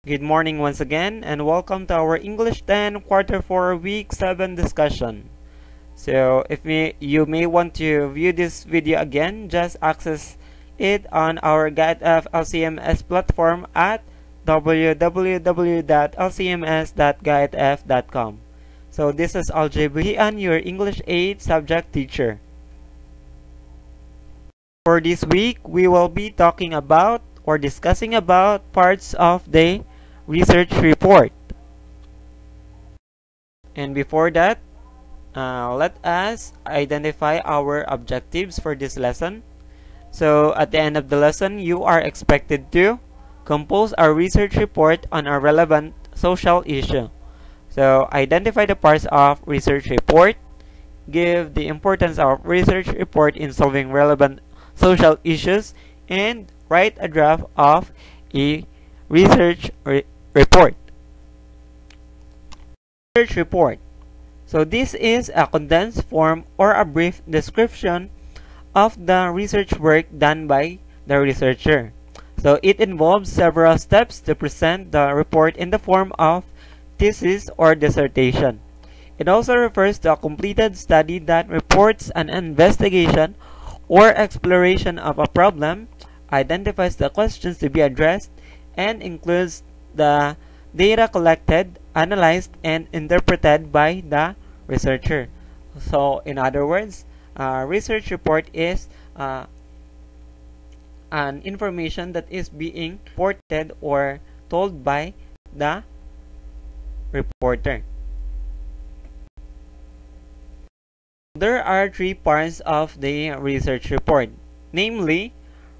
Good morning once again, and welcome to our English 10 Quarter 4 Week 7 discussion. So, if you may want to view this video again, just access it on our GAITF LCMS platform at www.lcms.gaitf.com. So, this is Aljabuhian, your English 8 subject teacher. For this week, we will be talking about or discussing about parts of the research report. And before that, let us identify our objectives for this lesson. So at the end of the lesson, you are expected to compose a research report on a relevant social issue. So identify the parts of research report, give the importance of research report in solving relevant social issues, and write a draft of a research report. Research report. So this is a condensed form or a brief description of the research work done by the researcher. So it involves several steps to present the report in the form of thesis or dissertation. It also refers to a completed study that reports an investigation or exploration of a problem, identifies the questions to be addressed, and includes the data collected, analyzed, and interpreted by the researcher. So, in other words, a research report is an information that is being reported or told by the reporter. There are three parts of the research report, namely,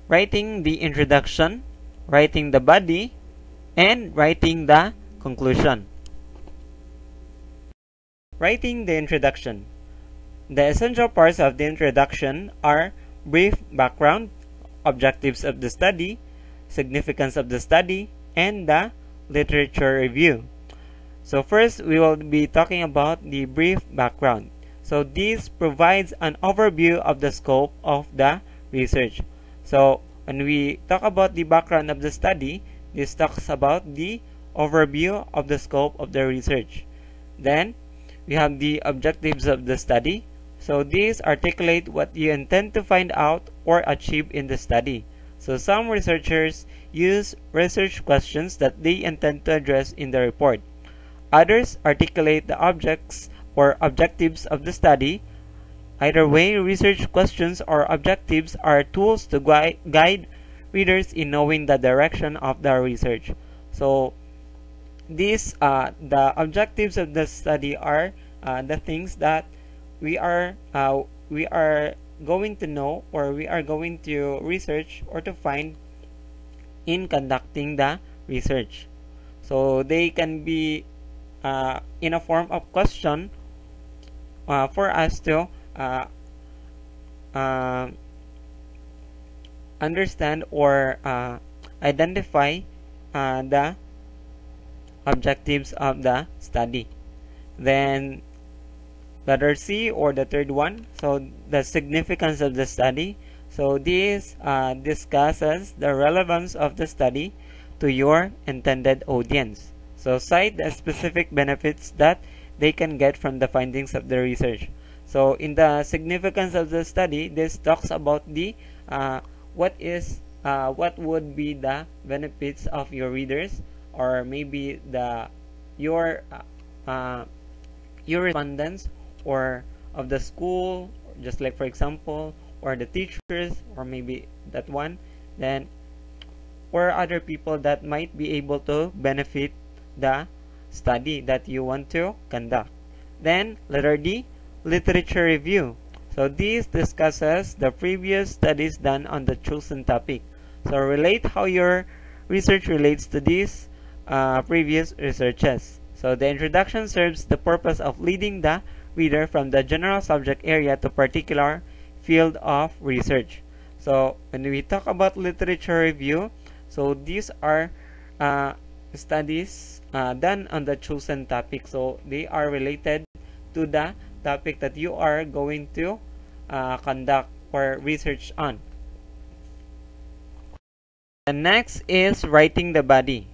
writing the introduction, writing the body, and writing the conclusion. Writing the introduction. The essential parts of the introduction are brief background, objectives of the study, significance of the study, and the literature review. So first, we will be talking about the brief background. So this provides an overview of the scope of the research. So when we talk about the background of the study, this talks about the overview of the scope of the research. Then we have the objectives of the study. So these articulate what you intend to find out or achieve in the study. So some researchers use research questions that they intend to address in the report. Others articulate the objects or objectives of the study. Either way, research questions or objectives are tools to guide readers in knowing the direction of the research. So these the objectives of the study are the things that we are going to know, or we are going to research or to find in conducting the research. So they can be in a form of question for us to understand or identify the objectives of the study. Then letter C, or the third one, so the significance of the study. So this discusses the relevance of the study to your intended audience. So cite the specific benefits that they can get from the findings of the research. So in the significance of the study, this talks about the what would be the benefits of your readers, or maybe your respondents, or of the school, just like for example, or the teachers, or maybe that one, then or other people that might be able to benefit the study that you want to conduct. Then letter D, literature review. So this discusses the previous studies done on the chosen topic. So relate how your research relates to these previous researches. So the introduction serves the purpose of leading the reader from the general subject area to particular field of research. So when we talk about literature review, so these are studies done on the chosen topic. So they are related to the topic that you are going to conduct or research on. The next is writing the body.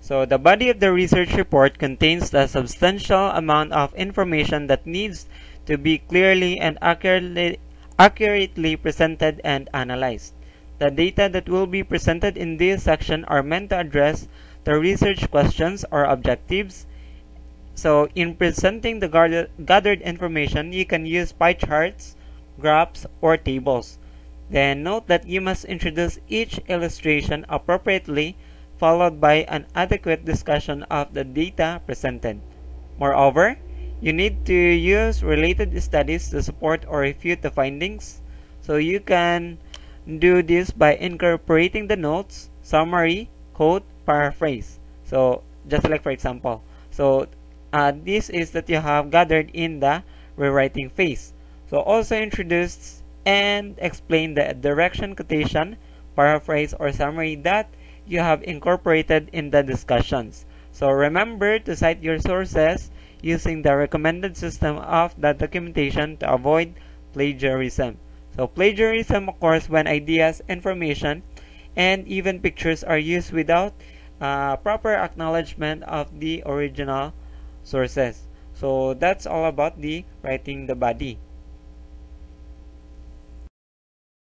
So the body of the research report contains the substantial amount of information that needs to be clearly and accurately presented and analyzed. The data that will be presented in this section are meant to address the research questions or objectives. So in presenting the gathered information, you can use pie charts, graphs, or tables. Then note that you must introduce each illustration appropriately, followed by an adequate discussion of the data presented. Moreover, you need to use related studies to support or refute the findings. So you can do this by incorporating the notes, summary, quote, paraphrase. So just like for example, so this is that you have gathered in the rewriting phase. So also introduce and explain the direction, quotation, paraphrase, or summary that you have incorporated in the discussions. So remember to cite your sources using the recommended system of the documentation to avoid plagiarism. So plagiarism occurs when ideas, information, and even pictures are used without proper acknowledgement of the original sources. So that's all about the writing the body.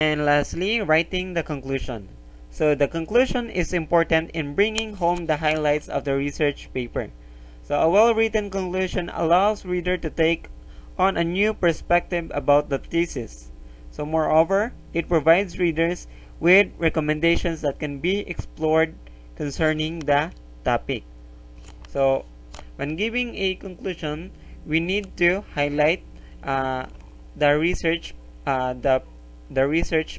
And lastly, writing the conclusion. So the conclusion is important in bringing home the highlights of the research paper. So a well-written conclusion allows reader to take on a new perspective about the thesis. So moreover, it provides readers with recommendations that can be explored concerning the topic. So when giving a conclusion, we need to highlight the research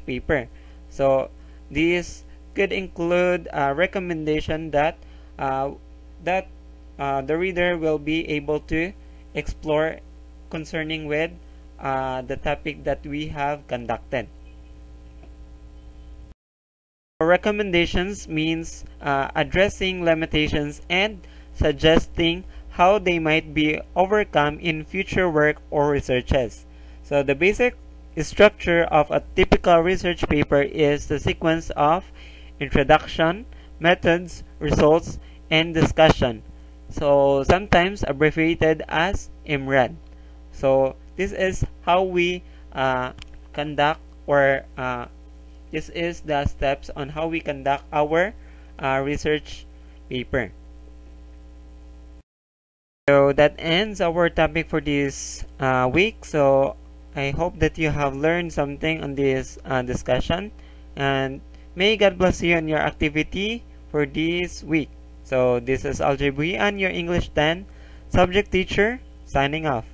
paper. So this could include a recommendation that the reader will be able to explore concerning with the topic that we have conducted. Recommendations means addressing limitations and suggesting how they might be overcome in future work or researches. So the basic structure of a typical research paper is the sequence of introduction, methods, results, and discussion. So sometimes abbreviated as IMRAD. So this is how we conduct, or this is the steps on how we conduct our research paper. So that ends our topic for this week. So I hope that you have learned something on this discussion, and may God bless you on your activity for this week. So this is Algebri and your English 10 subject teacher signing off.